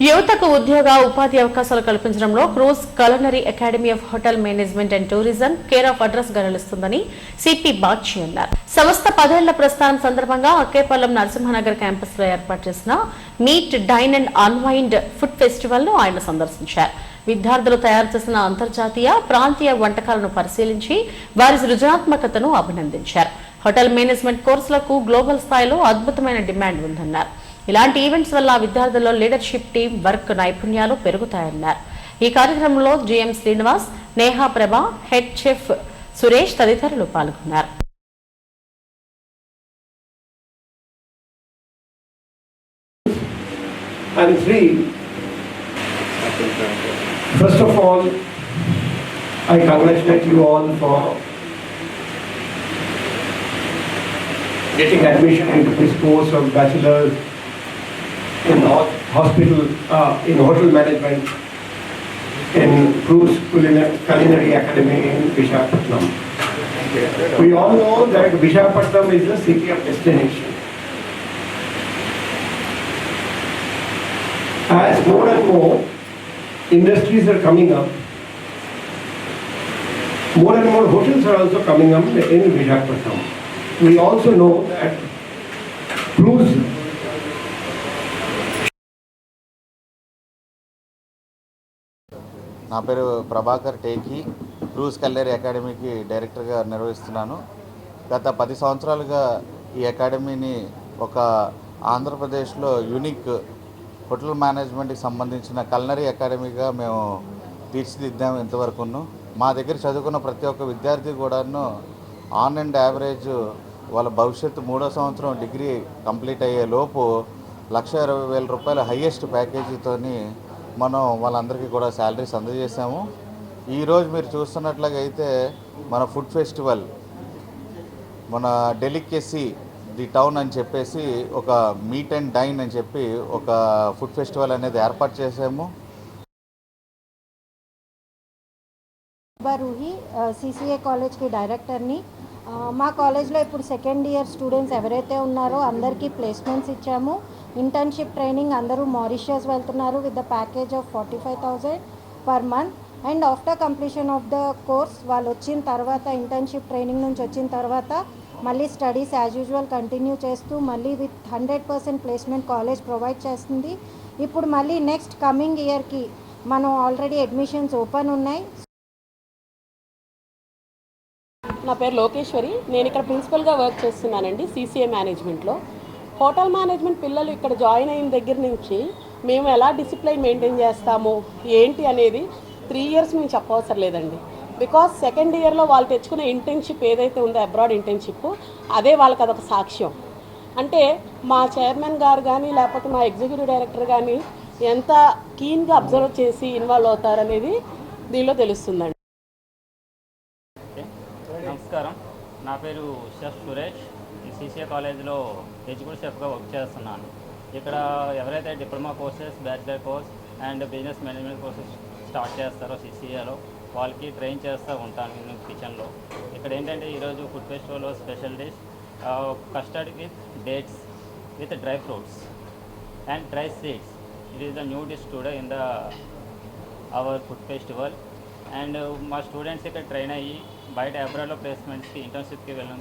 యువతకు ఉద్యోగ ఉపాధి అవకాశాలు కల్పించడంలో cruise culinary academy of hotel management and tourism care of address గా నిలుస్తుందని సిపి బాక్షి అన్నారు. సంస్థ 10 ఏళ్ల ప్రస్థానం సందర్భంగా అక్కేపల్లం నరసింహనగర్ క్యాంపస్ లో ఏర్పాటు చేసిన meet dine and unwind food festival ను ఆయన సందర్శించారు. విద్యార్థులు తయారు చేసిన అంతర్జాతీయ ప్రాంతీయ వంటకాలను పరిశీలించి వారి సృజనాత్మకతను అభినందించారు. హోటల్ మేనేజ్మెంట్ కోర్సులకు గ్లోబల్ స్థాయిలో అద్భుతమైన డిమాండ్ ఉందన్నారు. ఇలాంటి ఈవెంట్స్ వల్ల విద్యార్థుల్లో లీడర్షిప్ టీం వర్క్ నైపుణ్యాలు పెరుగుతాయన్నారు. ఈ కార్యక్రమంలో జిఎం శ్రీనివాస్, నేహా ప్రభ, హెడ్ చెఫ్ సురేష్ తదితరులు పాల్గొన్నారు. First of all, I congratulate you all for getting admission into this course of bachelor's in hotel management in Cruise Culinary Academy in Visakhapatnam. We all know that Visakhapatnam is the city of destination. As more and more industries are coming up, more and more hotels are also coming up in Visakhapatnam. We also know that cruise నా పేరు Prabhakar Teki, cruise కల్లరీ అకాడమీకి డైరెక్టర్గా నిర్వహిస్తున్నాను. గత 10 సంవత్సరాలుగా ఈ అకాడమీని ఒక ఆంధ్రప్రదేశ్లో unique hotel మేనేజ్మెంట్కి సంబంధించిన కల్నరీ అకాడమీగా మేము తీర్చిదిద్దాము. ఇంతవరకును మా దగ్గర చదువుకున్న ప్రతి ఒక్క విద్యార్థి కూడాను ఆన్ అండ్ యావరేజ్ వాళ్ళ భవిష్యత్తు 3వ సంవత్సరం డిగ్రీ కంప్లీట్ అయ్యే లోపు 1,20,000 రూపాయల హయ్యెస్ట్ ప్యాకేజీతోని మనం వాళ్ళందరికీ కూడా శాలరీస్ అందజేసాము. ఈరోజు మీరు చూస్తున్నట్లుగా అయితే మన ఫుడ్ ఫెస్టివల్, మన డెలికేసీ ది టౌన్ అని చెప్పేసి ఒక మీట్ అండ్ డైన్ అని చెప్పి ఒక ఫుడ్ ఫెస్టివల్ అనేది ఏర్పాటు చేసాము. రూహి సిసిఏ కాలేజ్కి డైరెక్టర్ని. మా కాలేజ్లో ఇప్పుడు సెకండ్ ఇయర్ స్టూడెంట్స్ ఎవరైతే ఉన్నారో అందరికీ ప్లేస్మెంట్స్ ఇచ్చాము. ఇంటర్న్షిప్ ట్రైనింగ్ అందరూ మారిషియస్ వెళ్తున్నారు with the package of 45,000 per month. And after completion of the course వాళ్ళు వచ్చిన తర్వాత, ఇంటర్న్షిప్ ట్రైనింగ్ నుంచి వచ్చిన తర్వాత మళ్ళీ స్టడీస్ యాజ్ యూజువల్ కంటిన్యూ చేస్తూ మళ్ళీ విత్ 100% ప్లేస్మెంట్ కాలేజ్ ప్రొవైడ్ చేస్తుంది. ఇప్పుడు మళ్ళీ నెక్స్ట్ కమింగ్ ఇయర్కి మనం ఆల్రెడీ అడ్మిషన్స్ ఓపెన్ ఉన్నాయి. నా పేరు లోకేశ్వరి. నేను ఇక్కడ ప్రిన్సిపల్గా వర్క్ చేస్తున్నానండి సిసిఏ మేనేజ్మెంట్లో. హోటల్ మేనేజ్మెంట్ పిల్లలు ఇక్కడ జాయిన్ అయిన దగ్గర నుంచి మేము ఎలా డిసిప్లైన్ మెయింటైన్ చేస్తాము ఏంటి అనేది 3 ఇయర్స్ మేము చెప్పవసరం లేదండి. బికాస్ సెకండ్ ఇయర్లో వాళ్ళు తెచ్చుకునే ఇంటర్న్షిప్ ఏదైతే ఉందో అబ్రాడ్ ఇంటర్న్షిప్, అదే వాళ్ళకి అదొక సాక్ష్యం. అంటే మా చైర్మన్ గారు కానీ లేకపోతే మా ఎగ్జిక్యూటివ్ డైరెక్టర్ కానీ ఎంత కీన్గా అబ్జర్వ్ చేసి ఇన్వాల్వ్ అవుతారనేది దీనిలో తెలుస్తుందండి. నమస్కారం, నా పేరు షెఫ్ సురేష్. ఈ సిసిఏ కాలేజ్లో ఎగ్జిక్యూటివ్ షెఫ్గా వర్క్ చేస్తున్నాను. ఇక్కడ ఎవరైతే diploma courses, bachelor course and business management courses start చేస్తారో సిసిఏలో వాళ్ళకి ట్రైన్ చేస్తూ ఉంటాను నేను కిచెన్లో. ఇక్కడ ఏంటంటే ఈరోజు ఫుడ్ ఫెస్టివల్లో special dish custard with dates with dry fruits and dry seeds. It is the new dish today in the our food festival. And మా స్టూడెంట్స్ ఇక్కడ ట్రైన్ అయ్యి బయట అబ్రాడ్లో ప్లేస్మెంట్స్కి, ఇంటర్న్షిప్కి వెళ్ళడం